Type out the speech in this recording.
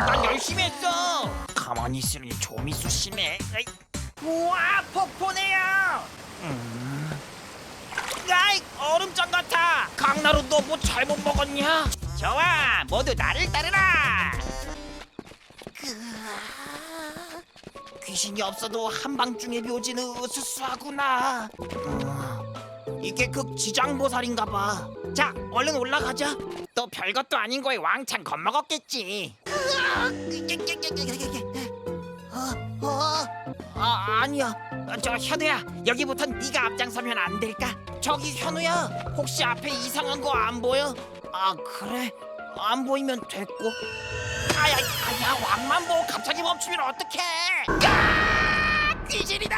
난 열심히 했어. 가만히 있으니 좀이 쑤시네. 우와, 폭포네요. 야이, 얼음장 같아. 강나루, 너 뭐 잘못 먹었냐? 좋아, 모두 나를 따르라. 귀신이 없어도 한밤중의 묘지는 으스스하구나. 이게 그 지장보살인가 봐. 자, 얼른 올라가자. 또 별것도 아닌 거에 왕창 겁먹었겠지. 아니야. 저 현우야, 여기부턴 네가 앞장서면 안 될까? 저기 현우야, 혹시 앞에 이상한 거 안 보여? 아, 그래? 안 보이면 됐고. 아야, 왕만 보고 갑자기 멈추면 어떡해? 귀신이다!